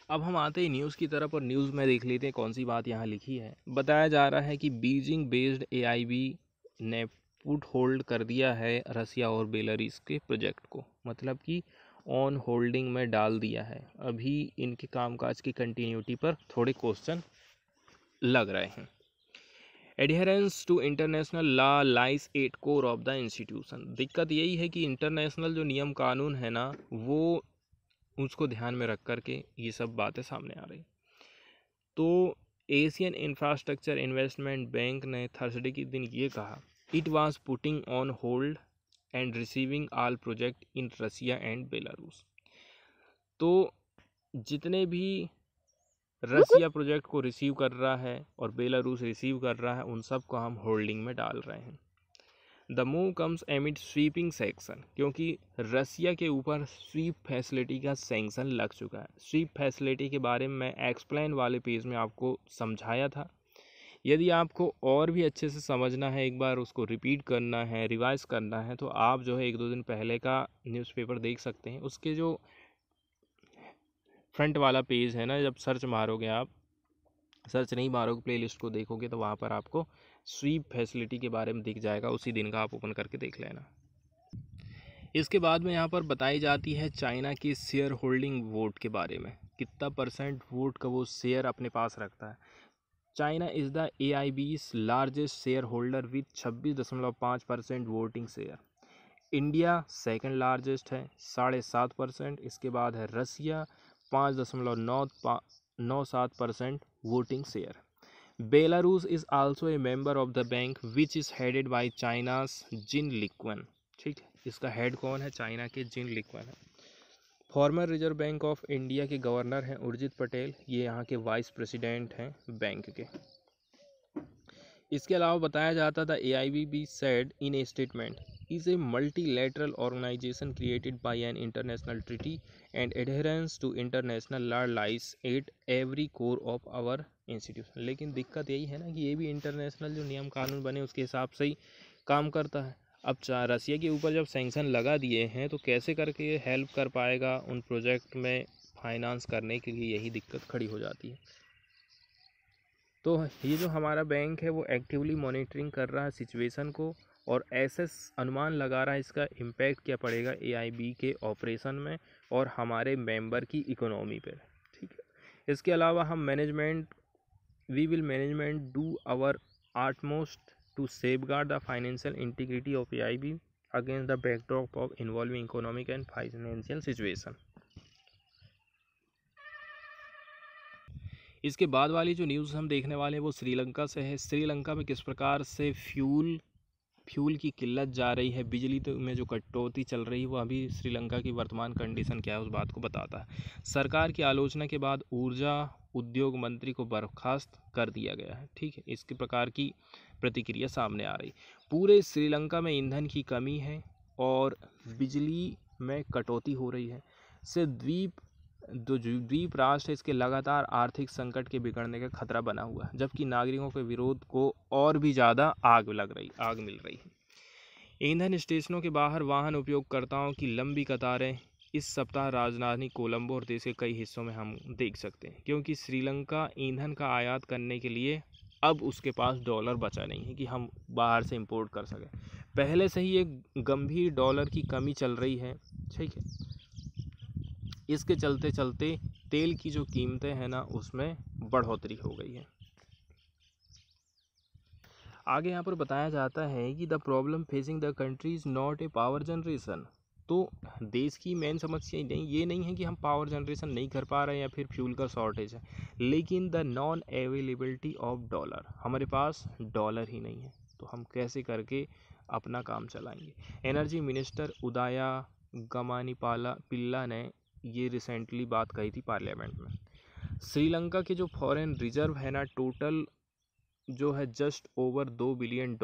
अब हम आते हैं न्यूज़ की तरफ और न्यूज़ में देख लेते हैं कौन सी बात यहाँ लिखी है। बताया जा रहा है कि बीजिंग बेस्ड AIB ने पुट होल्ड कर दिया है रसिया और बेलारूस के प्रोजेक्ट को, मतलब कि ऑन होल्डिंग में डाल दिया है। अभी इनके कामकाज की कंटिन्यूटी पर थोड़े क्वेश्चन लग रहे हैं। Adherence to international law lies at core of the institution. दिक्कत यही है कि इंटरनेशनल जो नियम कानून है ना, वो उसको ध्यान में रख कर के ये सब बातें सामने आ रही। तो एशियन इंफ्रास्ट्रक्चर इन्वेस्टमेंट बैंक ने थर्सडे के दिन ये कहा, it was putting on hold and receiving all project in Russia and Belarus. तो जितने भी रसिया प्रोजेक्ट को रिसीव कर रहा है और बेलारूस रिसीव कर रहा है, उन सब को हम होल्डिंग में डाल रहे हैं। The move comes एमिड sweeping sanction, क्योंकि रसिया के ऊपर स्वीप फैसिलिटी का सैंक्शन लग चुका है। स्वीप फैसिलिटी के बारे में मैं एक्सप्लेन वाले पेज में आपको समझाया था। यदि आपको और भी अच्छे से समझना है, एक बार उसको रिपीट करना है, रिवाइज करना है, तो आप जो है 1-2 दिन पहले का न्यूज़पेपर देख सकते हैं। उसके जो फ्रंट वाला पेज है ना, जब सर्च मारोगे आप, सर्च नहीं मारोगे, प्लेलिस्ट को देखोगे तो वहाँ पर आपको स्वीप फैसिलिटी के बारे में दिख जाएगा। उसी दिन का आप ओपन करके देख लेना। इसके बाद में यहाँ पर बताई जाती है चाइना की शेयर होल्डिंग वोट के बारे में, कितना % वोट का वो शेयर अपने पास रखता है। China is the AIB's largest share holder with 26.5% voting share. India second largest है 7.5%। इसके बाद है Russia 5.97% voting share. Belarus is also a member of the bank which is headed by China's Jin Liqun. ठीक है, इसका head कौन है? China के जिन लिक्वन है। Farmer reserve bank of India के गवर्नर हैं उर्जित पटेल, ये यहाँ के वाइस प्रेसिडेंट हैं बैंक के। इसके अलावा बताया जाता था AIBB said in a statement is a multilateral organization created by an international treaty and adherence to international law lies at every core of our institution। लेकिन दिक्कत यही है ना कि ये भी इंटरनेशनल जो नियम कानून बने उसके हिसाब से ही काम करता है। अब रसिया के ऊपर जब सैंक्शन लगा दिए हैं तो कैसे करके ये हेल्प कर पाएगा उन प्रोजेक्ट में फाइनेंस करने के लिए, यही दिक्कत खड़ी हो जाती है। तो ये जो हमारा बैंक है वो एक्टिवली मॉनिटरिंग कर रहा है सिचुएशन को और ऐसे अनुमान लगा रहा है इसका इम्पैक्ट क्या पड़ेगा AIB के ऑपरेशन में और हमारे मेंबर की इकोनॉमी पे। ठीक है, इसके अलावा हम we will management do our utmost to safeguard the financial integrity of AIB against the backdrop of involving economic and financial situation. इसके बाद वाली जो न्यूज़ हम देखने वाले हैं वो श्रीलंका से है। श्रीलंका में किस प्रकार से फ्यूल की किल्लत जा रही है, बिजली में जो कटौती चल रही है, वो अभी श्रीलंका की वर्तमान कंडीशन क्या है उस बात को बताता है। सरकार की आलोचना के बाद ऊर्जा उद्योग मंत्री को बर्खास्त कर दिया गया है। ठीक है, इसके प्रकार की प्रतिक्रिया सामने आ रही। पूरे श्रीलंका में ईंधन की कमी है और बिजली में कटौती हो रही है। से द्वीप राष्ट्र है, इसके लगातार आर्थिक संकट के बिगड़ने का खतरा बना हुआ है, जबकि नागरिकों के विरोध को और भी ज़्यादा आग मिल रही है। ईंधन स्टेशनों के बाहर वाहन उपयोगकर्ताओं की लंबी कतारें इस सप्ताह राजधानी कोलंबो और देश के कई हिस्सों में हम देख सकते हैं, क्योंकि श्रीलंका ईंधन का आयात करने के लिए अब उसके पास डॉलर बचा नहीं है कि हम बाहर से इंपोर्ट कर सकें। पहले से ही एक गंभीर डॉलर की कमी चल रही है। ठीक है, इसके चलते चलते तेल की जो कीमतें हैं ना उसमें बढ़ोतरी हो गई है। आगे यहाँ पर बताया जाता है कि the problem facing the country is not a power generation. तो देश की मेन समस्या ये नहीं है कि हम पावर जनरेशन नहीं कर पा रहे हैं या फिर फ्यूल का शॉर्टेज है, लेकिन the non availability of dollar, हमारे पास डॉलर ही नहीं है तो हम कैसे करके अपना काम चलाएंगे। एनर्जी मिनिस्टर उदया पिल्ला ने ये रिसेंटली बात कही थी पार्लियामेंट में। श्रीलंका के जो फॉरेन रिजर्व है ना, टोटल जो है जस्ट ओवर $2 बिलियन।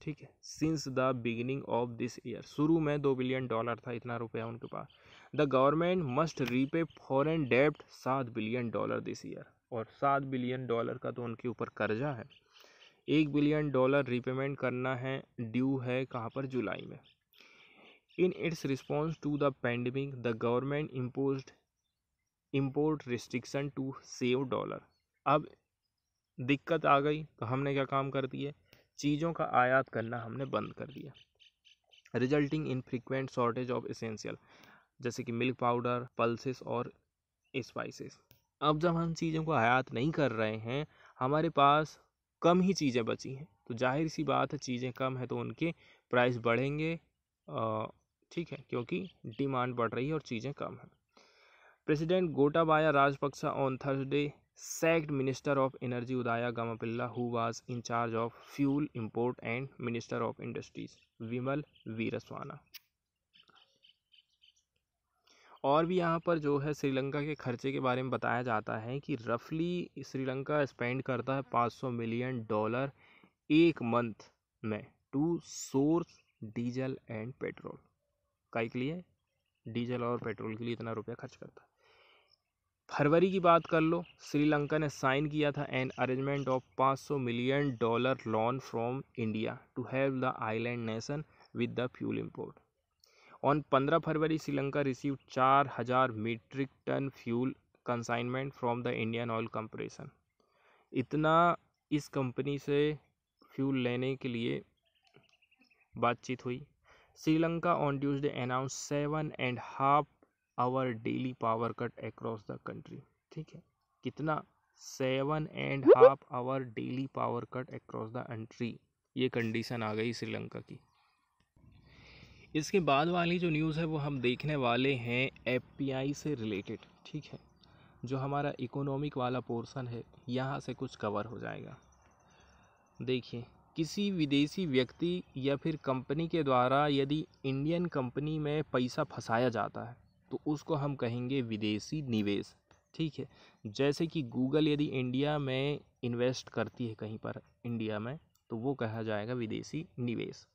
ठीक है, since the beginning of this year, शुरू में $2 बिलियन था, इतना रुपया उनके पास। The government must repay foreign डेब्ट $7 बिलियन दिस ईयर, और $7 बिलियन का तो उनके ऊपर कर्जा है। $1 बिलियन रीपेमेंट करना है, ड्यू है कहाँ पर? जुलाई में। In its response to the pandemic, the government imposed import restriction to save dollar। अब दिक्कत आ गई तो हमने क्या काम कर दिए? चीज़ों का आयात करना हमने बंद कर दिया, resulting in frequent shortage of essential, जैसे कि मिल्क पाउडर, पल्सेस और स्पाइसेस। अब जब हम चीज़ों को आयात नहीं कर रहे हैं, हमारे पास कम ही चीज़ें बची हैं, तो जाहिर सी बात है चीज़ें कम है तो उनके प्राइस बढ़ेंगे। ठीक है, क्योंकि डिमांड बढ़ रही है और चीज़ें कम हैं। President Gotabaya Rajapaksa on Thursday sacked minister of energy Udaya Gammanpila who was in charge of fuel import and minister of industries Wimal वीरस्वाना। और भी यहाँ पर जो है श्रीलंका के खर्चे के बारे में बताया जाता है कि रफली श्रीलंका स्पेंड करता है $500 मिलियन एक मंथ में to source diesel and petrol. काहे के लिए? डीजल और पेट्रोल के लिए इतना रुपया खर्च करता है। फरवरी की बात कर लो, श्रीलंका ने साइन किया था an arrangement of $500 million loan from India to help the island nation with the fuel import. On 15 February Sri Lanka receive 4000 metric ton fuel consignment from the Indian Oil Corporation. इतना इस कंपनी से फ्यूल लेने के लिए बातचीत हुई। Sri Lanka on Tuesday announce 7.5 hour daily power cut across the country. ठीक है, कितना? 7.5 hour daily power cut across the country, ये कंडीशन आ गई श्रीलंका की। इसके बाद वाली जो न्यूज़ है वो हम देखने वाले हैं एफपीआई से रिलेटेड। ठीक है, जो हमारा इकोनॉमिक वाला पोर्शन है यहाँ से कुछ कवर हो जाएगा। देखिए, किसी विदेशी व्यक्ति या फिर कंपनी के द्वारा यदि इंडियन कंपनी में पैसा फंसाया जाता है तो उसको हम कहेंगे विदेशी निवेश। ठीक है, जैसे कि गूगल यदि इंडिया में इन्वेस्ट करती है कहीं पर इंडिया में तो वो कहा जाएगा विदेशी निवेश।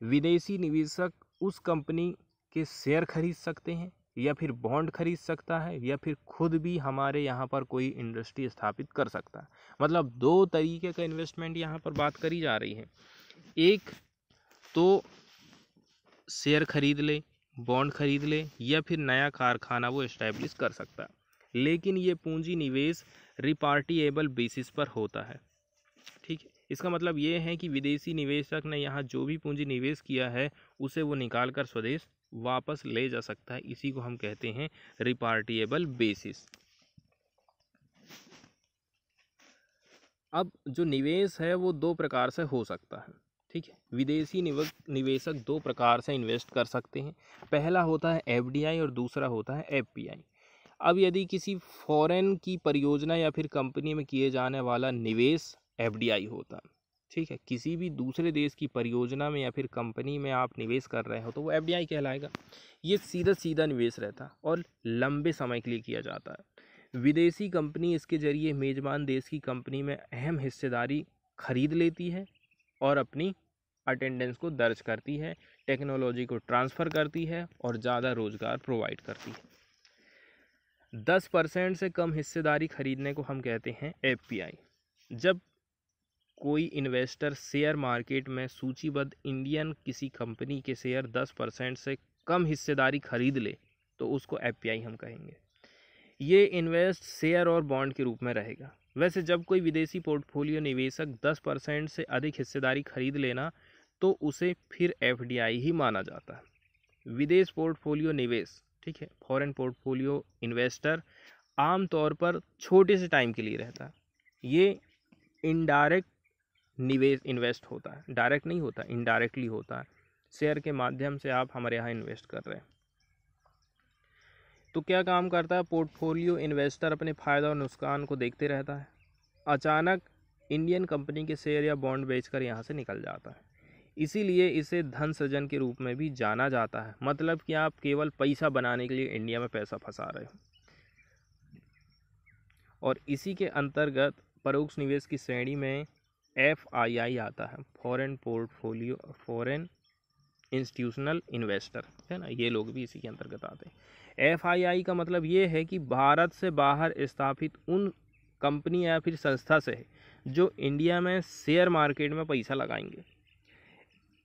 विदेशी निवेशक उस कंपनी के शेयर खरीद सकते हैं या फिर बॉन्ड खरीद सकता है या फिर खुद भी हमारे यहाँ पर कोई इंडस्ट्री स्थापित कर सकता है। मतलब दो तरीके का इन्वेस्टमेंट यहाँ पर बात करी जा रही है। एक तो शेयर खरीद ले, बॉन्ड खरीद ले या फिर नया कारखाना वो इस्टेब्लिश कर सकता है, लेकिन ये पूंजी निवेश रिपार्टिएबल बेसिस पर होता है। ठीक है, इसका मतलब ये है कि विदेशी निवेशक ने यहाँ जो भी पूंजी निवेश किया है उसे वो निकाल कर स्वदेश वापस ले जा सकता है। इसी को हम कहते हैं रिपार्टिएबल बेसिस। अब जो निवेश है वो दो प्रकार से हो सकता है। ठीक है, विदेशी निवेशक दो प्रकार से इन्वेस्ट कर सकते हैं। पहला होता है एफडीआई और दूसरा होता है एफपीआई। अब यदि किसी फॉरेन की परियोजना या फिर कंपनी में किए जाने वाला निवेश एफडीआई होता है। ठीक है, किसी भी दूसरे देश की परियोजना में या फिर कंपनी में आप निवेश कर रहे हो तो वो एफडीआई कहलाएगा। ये सीधा सीधा निवेश रहता है और लंबे समय के लिए किया जाता है। विदेशी कंपनी इसके जरिए मेजबान देश की कंपनी में अहम हिस्सेदारी खरीद लेती है और अपनी अटेंडेंस को दर्ज करती है, टेक्नोलॉजी को ट्रांसफ़र करती है और ज़्यादा रोजगार प्रोवाइड करती है। 10% से कम हिस्सेदारी खरीदने को हम कहते हैं एफपीआई। जब कोई इन्वेस्टर शेयर मार्केट में सूचीबद्ध इंडियन किसी कंपनी के शेयर 10% से कम हिस्सेदारी खरीद ले तो उसको एफपीआई हम कहेंगे। ये इन्वेस्ट शेयर और बॉन्ड के रूप में रहेगा। वैसे जब कोई विदेशी पोर्टफोलियो निवेशक 10% से अधिक हिस्सेदारी खरीद लेना तो उसे फिर एफडीआई ही माना जाता है। विदेश पोर्टफोलियो निवेश, ठीक है, फॉरेन पोर्टफोलियो इन्वेस्टर आमतौर पर छोटे से टाइम के लिए रहता है। ये इनडायरेक्ट निवेश इन्वेस्ट होता है, डायरेक्ट नहीं होता, इनडायरेक्टली होता है। शेयर के माध्यम से आप हमारे यहाँ इन्वेस्ट कर रहे हैं। तो क्या काम करता है पोर्टफोलियो इन्वेस्टर? अपने फ़ायदा और नुकसान को देखते रहता है। अचानक इंडियन कंपनी के शेयर या बॉन्ड बेचकर यहाँ से निकल जाता है। इसीलिए इसे धन सृजन के रूप में भी जाना जाता है। मतलब कि आप केवल पैसा बनाने के लिए इंडिया में पैसा फंसा रहे हो। और इसी के अंतर्गत परोक्ष निवेश की श्रेणी में एफआईआई आता है, फॉरेन इंस्टीट्यूशनल इन्वेस्टर, है ना, ये लोग भी इसी के अंतर्गत आते हैं। एफआईआई का मतलब ये है कि भारत से बाहर स्थापित उन कंपनी या फिर संस्था से है जो इंडिया में शेयर मार्केट में पैसा लगाएंगे।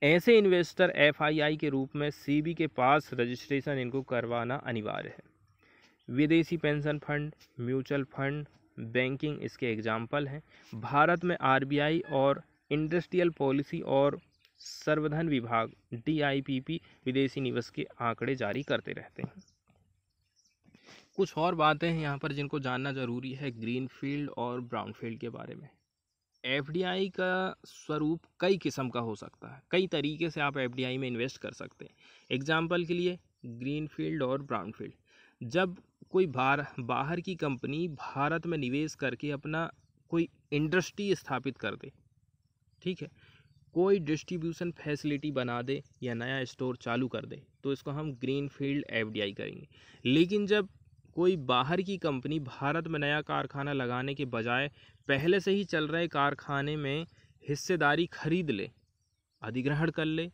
ऐसे इन्वेस्टर एफआईआई के रूप में सीबी के पास रजिस्ट्रेशन इनको करवाना अनिवार्य है। विदेशी pension fund, mutual fund, banking इसके एग्जाम्पल हैं। भारत में आरबीआई और इंडस्ट्रियल पॉलिसी और संवर्धन विभाग डीआईपीपी विदेशी निवेश के आंकड़े जारी करते रहते हैं। कुछ और बातें हैं यहाँ पर जिनको जानना ज़रूरी है ग्रीनफील्ड और ब्राउनफील्ड के बारे में। एफडीआई का स्वरूप कई किस्म का हो सकता है, कई तरीके से आप एफडीआई में इन्वेस्ट कर सकते हैं। एग्जाम्पल के लिए ग्रीनफील्ड और ब्राउनफील्ड, जब कोई बाहर की कंपनी भारत में निवेश करके अपना कोई इंडस्ट्री स्थापित कर दे, ठीक है, कोई डिस्ट्रीब्यूशन फैसिलिटी बना दे या नया स्टोर चालू कर दे तो इसको हम ग्रीनफील्ड एफडीआई करेंगे। लेकिन जब कोई बाहर की कंपनी भारत में नया कारखाना लगाने के बजाय पहले से ही चल रहे कारखाने में हिस्सेदारी खरीद ले अधिग्रहण कर ले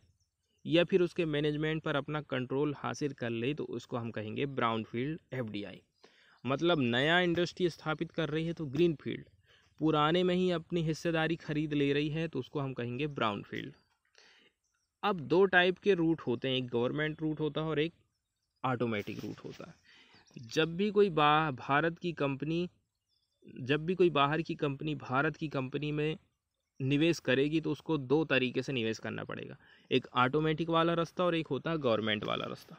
या फिर उसके मैनेजमेंट पर अपना कंट्रोल हासिल कर ले तो उसको हम कहेंगे ब्राउनफील्ड एफडीआई। मतलब नया इंडस्ट्री स्थापित कर रही है तो ग्रीनफील्ड, पुराने में ही अपनी हिस्सेदारी खरीद ले रही है तो उसको हम कहेंगे ब्राउनफील्ड। अब दो टाइप के रूट होते हैं, एक गवर्नमेंट रूट होता है और एक ऑटोमेटिक रूट होता है। जब भी कोई बाहर की कंपनी भारत की कंपनी में निवेश करेगी तो उसको दो तरीके से निवेश करना पड़ेगा, एक ऑटोमेटिक वाला रास्ता और एक होता है गवर्नमेंट वाला रास्ता।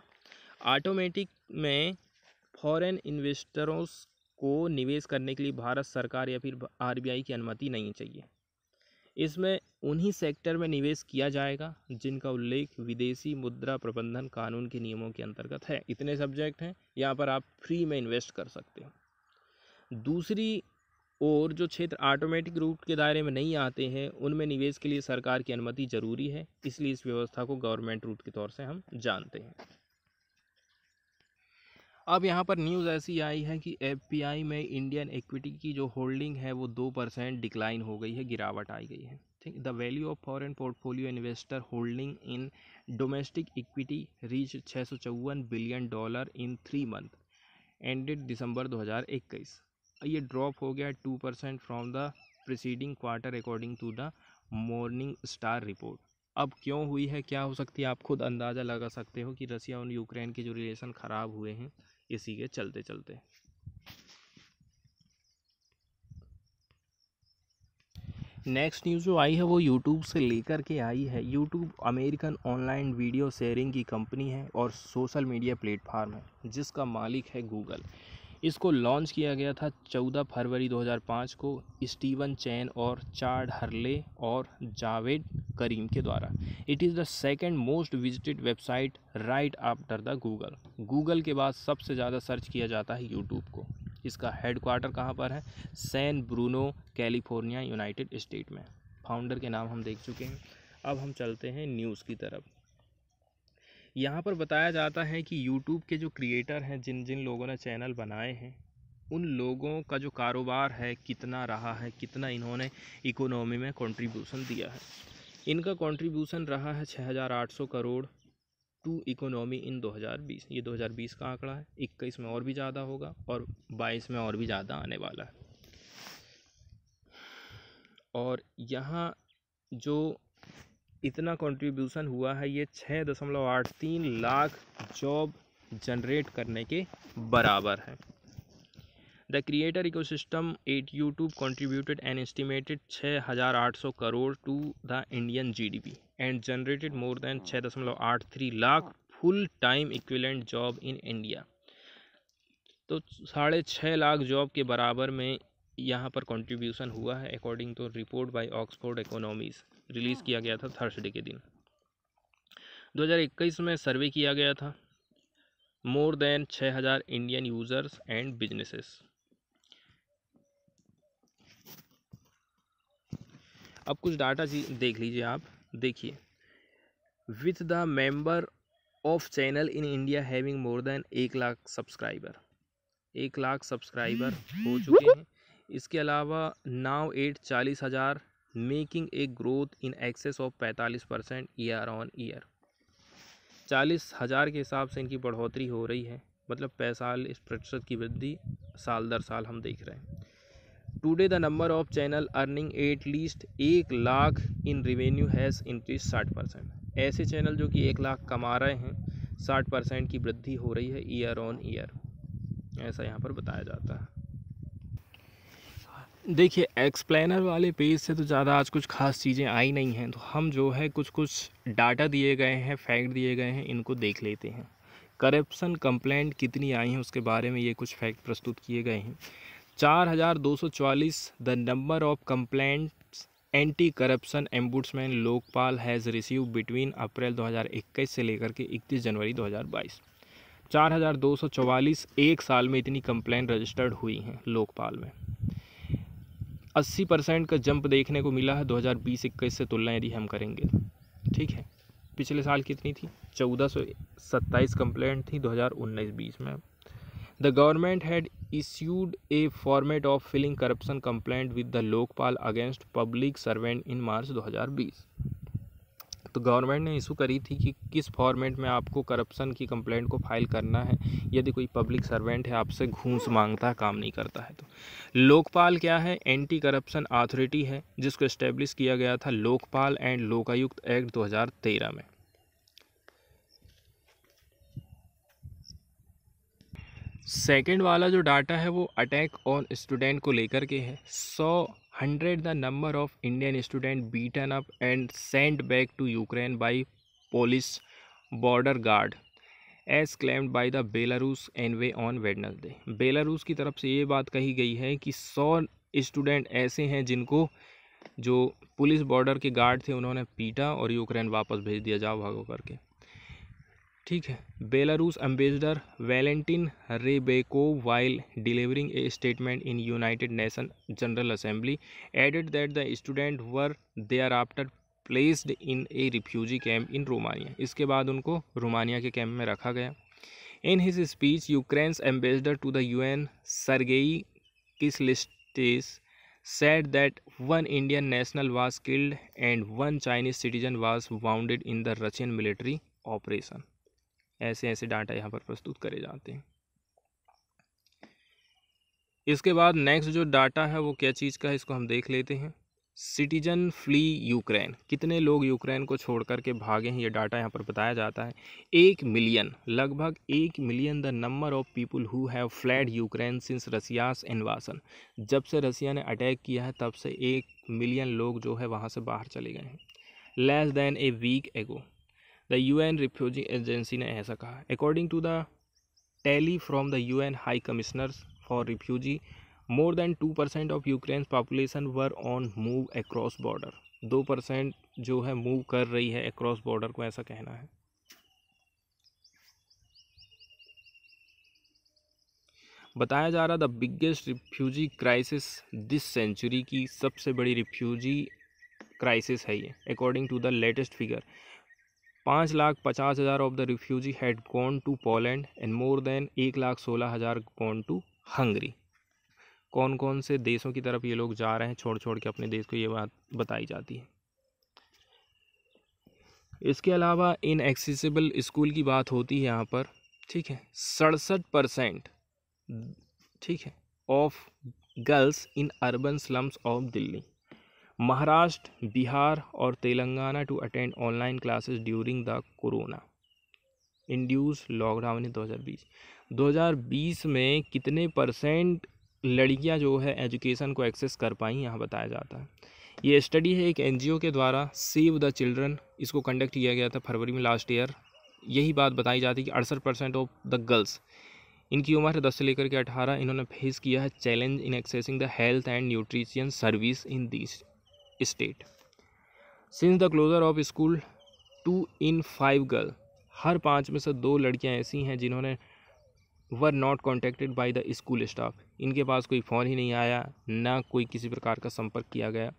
ऑटोमेटिक में फॉरेन इन्वेस्टरों को निवेश करने के लिए भारत सरकार या फिर आरबीआई की अनुमति नहीं चाहिए। इसमें उन्हीं सेक्टर में निवेश किया जाएगा जिनका उल्लेख विदेशी मुद्रा प्रबंधन कानून के नियमों के अंतर्गत है। इतने सब्जेक्ट हैं, यहाँ पर आप फ्री में इन्वेस्ट कर सकते हो। दूसरी और जो क्षेत्र ऑटोमेटिक रूट के दायरे में नहीं आते हैं उनमें निवेश के लिए सरकार की अनुमति जरूरी है, इसलिए इस व्यवस्था को गवर्नमेंट रूट के तौर से हम जानते हैं। अब यहाँ पर न्यूज़ ऐसी आई है कि एफपीआई में इंडियन इक्विटी की जो होल्डिंग है वो 2% डिक्लाइन हो गई है, गिरावट आई गई है। ठीक, the value of foreign portfolio investor holding in domestic equity reach $654 billion in 3 month ended December 2021। ये ड्रॉप हो गया 2% from the preceding quarter according to the Morningstar report. अब क्यों हुई है, क्या हो सकती है, आप खुद अंदाज़ा लगा सकते हो कि रसिया और यूक्रेन के जो रिलेशन ख़राब हुए हैं इसी के चलते चलते। नेक्स्ट न्यूज़ जो आई है वो यूट्यूब से लेकर के आई है। YouTube American online video sharing की कंपनी है और सोशल मीडिया प्लेटफार्म है जिसका मालिक है गूगल। इसको लॉन्च किया गया था 14 फरवरी 2005 को स्टीवन चैन और चाड हर्ले और जावेद करीम के द्वारा। It is the second most visited website right after the Google. Google के बाद सबसे ज़्यादा सर्च किया जाता है यूट्यूब को। इसका हेडक्वार्टर कहाँ पर है, San Bruno California United State में। फाउंडर के नाम हम देख चुके हैं। अब हम चलते हैं न्यूज़ की तरफ। यहाँ पर बताया जाता है कि यूट्यूब के जो क्रिएटर हैं, जिन जिन लोगों ने चैनल बनाए हैं, उन लोगों का जो कारोबार है कितना रहा है, कितना इन्होंने इकोनॉमी में कंट्रीब्यूशन दिया है। इनका कंट्रीब्यूशन रहा है 6,800 करोड़ टू इकोनॉमी इन 2020। ये 2020 का आंकड़ा है, 21 में और भी ज़्यादा होगा और 22 में और भी ज़्यादा आने वाला है। और यहाँ जो इतना कंट्रीब्यूशन हुआ है ये 6.83 लाख जॉब जनरेट करने के बराबर है। The creator ecosystem at YouTube contributed an estimated 6,800 crore to the Indian GDP and generated more than 6.83 lakh full time equivalent job in India. तो 6.5 लाख जॉब के बराबर में यहाँ पर कंट्रीब्यूशन हुआ है according to report by Oxford Economics, release किया गया था थर्सडे के दिन। 2021 में सर्वे किया गया था more than 6,000 Indian users and businesses. अब कुछ डाटा देख लीजिए आप, देखिए with the member of channel in India having more than 1 lakh subscriber, 1 lakh subscriber हो चुके हैं। इसके अलावा now 40,000 making a growth in excess of 45% year on year. 40,000 के हिसाब से इनकी बढ़ोतरी हो रही है, मतलब 45% की वृद्धि साल दर साल हम देख रहे हैं। Today the number of channel earning at least 1 lakh in revenue has increase 60%। ऐसे चैनल जो कि 1 लाख कमा रहे हैं, 60% की वृद्धि हो रही है ईयर ऑन ईयर, ऐसा यहाँ पर बताया जाता है। देखिए एक्सप्लेनर वाले पेज से तो ज़्यादा आज कुछ खास चीज़ें आई नहीं हैं, तो हम जो है कुछ डाटा दिए गए हैं, फैक्ट दिए गए हैं, इनको देख लेते हैं। करप्शन कंप्लेंट कितनी आई हैं उसके बारे में ये कुछ फैक्ट प्रस्तुत किए गए हैं। 4,244 the number of complaints anti corruption ombudsman Lokpal has receive between April 2021 से लेकर के 31 जनवरी 2022। 4,244 एक साल में इतनी कंप्लेंट रजिस्टर्ड हुई हैं लोकपाल में। 80% का जंप देखने को मिला है 2020-21 से तुलना यदि हम करेंगे। ठीक है, पिछले साल कितनी थी, 1,427 कंप्लेंट थी 2019-20 में। The government had issued a format of filing corruption complaint with the Lokpal against public servant in March 2020। तो गवर्नमेंट ने इशू करी थी कि किस फॉर्मेट में आपको करप्शन की कंप्लेंट को फाइल करना है यदि कोई पब्लिक सर्वेंट है आपसे घूस मांगता है, काम नहीं करता है। तो लोकपाल क्या है? एंटी करप्शन अथॉरिटी है जिसको इस्टेब्लिश किया गया था लोकपाल एंड लोकायुक्त एक्ट 2013 में। सेकेंड वाला जो डाटा है वो अटैक ऑन स्टूडेंट को लेकर के है। 100 the number of Indian student beaten up and sent back to Ukraine by police border guard as claimed by the Belarus envoy on Wednesday. Belarus की तरफ से ये बात कही गई है कि 100 स्टूडेंट ऐसे हैं जिनको जो पुलिस बॉर्डर के गार्ड थे उन्होंने पीटा और यूक्रेन वापस भेज दिया, जाओ भागो करके। ठीक है। Belarus ambassador Valentin Rybakov while delivering a statement in United Nation General Assembly added that the student were thereafter placed in a refugee camp in Romania. इसके बाद उनको रोमानिया के कैंप में रखा गया। In his speech Ukraine's ambassador to the UN Sergei Kyslytsya said that one Indian national was killed and one Chinese citizen was wounded in the Russian military operation। ऐसे ऐसे data यहाँ पर प्रस्तुत करे जाते हैं। इसके बाद नेक्स्ट जो डाटा है वो क्या चीज़ का है, इसको हम देख लेते हैं। सिटीजन फ्ली यूक्रेन, कितने लोग यूक्रेन को छोड़ करके भागे हैं, ये डाटा यहाँ पर बताया जाता है। 1 मिलियन, लगभग 1 million the number of people who have fled Ukraine since Russia's invasion. जब से रसिया ने अटैक किया है तब से 1 मिलियन लोग जो है वहाँ से बाहर चले गए हैं। Less than a week ago the UN refugee agency ने ऐसा कहा। According to the tally from the UN High Commissioner's for refugee, more than 2% of Ukraine population were on move across border. 2% जो है मूव कर रही है across border को, ऐसा कहना है। बताया जा रहा the biggest refugee crisis this century की सबसे बड़ी रिफ्यूजी क्राइसिस है ये। According to the latest figure 5,50,000 of the refugee had gone to Poland and more than 1,16,000 gone to Hungary. कौन कौन से देशों की तरफ ये लोग जा रहे हैं छोड़ छोड़ के अपने देश को, ये बात बताई जाती है। इसके अलावा इनएक्सेसिबल स्कूल की बात होती है यहाँ पर। ठीक है। 67% ठीक है of girls in urban slums of Delhi, Maharashtra, Bihar और Telangana to attend online classes during the corona induced lockdown in 2020 में कितने परसेंट लड़कियां जो है एजुकेशन को एक्सेस कर पाई, यहाँ बताया जाता है। ये स्टडी है एक एनजीओ के द्वारा, सेव द चिल्ड्रन, इसको कंडक्ट किया गया था फरवरी में लास्ट ईयर। यही बात बताई जाती है कि 68% ऑफ द गर्ल्स, इनकी उम्र है 10 से लेकर के 18, इन्होंने फेस किया है challenge in accessing the health and nutrition service in this state. Since the closure of school 2 in 5 girl, हर 5 में से 2 लड़कियां ऐसी हैं जिन्होंने were not contacted by the school staff, इनके पास कोई फ़ोन ही नहीं आया, ना कोई किसी प्रकार का संपर्क किया गया।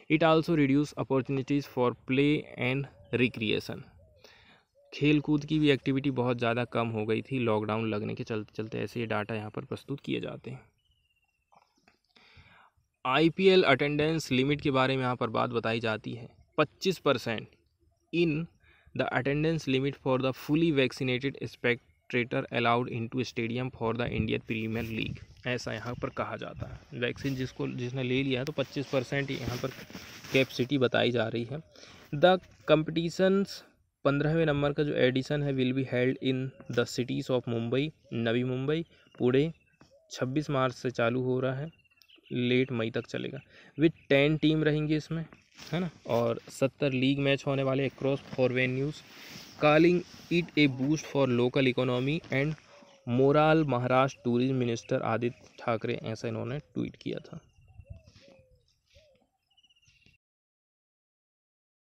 It also reduce opportunities for play and recreation, खेल कूद की भी एक्टिविटी बहुत ज़्यादा कम हो गई थी लॉकडाउन लगने के चलते चलते। ऐसे ये डाटा यहाँ पर प्रस्तुत किए जाते हैं। IPL अटेंडेंस लिमिट के बारे में यहाँ पर बात बताई जाती है। 25% in the attendance limit for the fully vaccinated spectator allowed into stadium for the Indian Premier League, ऐसा यहाँ पर कहा जाता है। वैक्सीन जिसने ले लिया है तो 25% यहाँ पर कैपेसिटी बताई जा रही है। द कंपटिशन्स 15वें नंबर का जो एडिशन है will be held in the cities of Mumbai, Navi Mumbai, Pune. 26 March से चालू हो रहा है, लेट मई तक चलेगा। विथ 10 टीम रहेंगी इसमें, है ना, और 70 लीग मैच होने वाले across 4 venues. Calling it A boost for local economy and moral, Maharashtra tourism minister Aditya Thackeray, ऐसा इन्होंने ट्वीट किया था।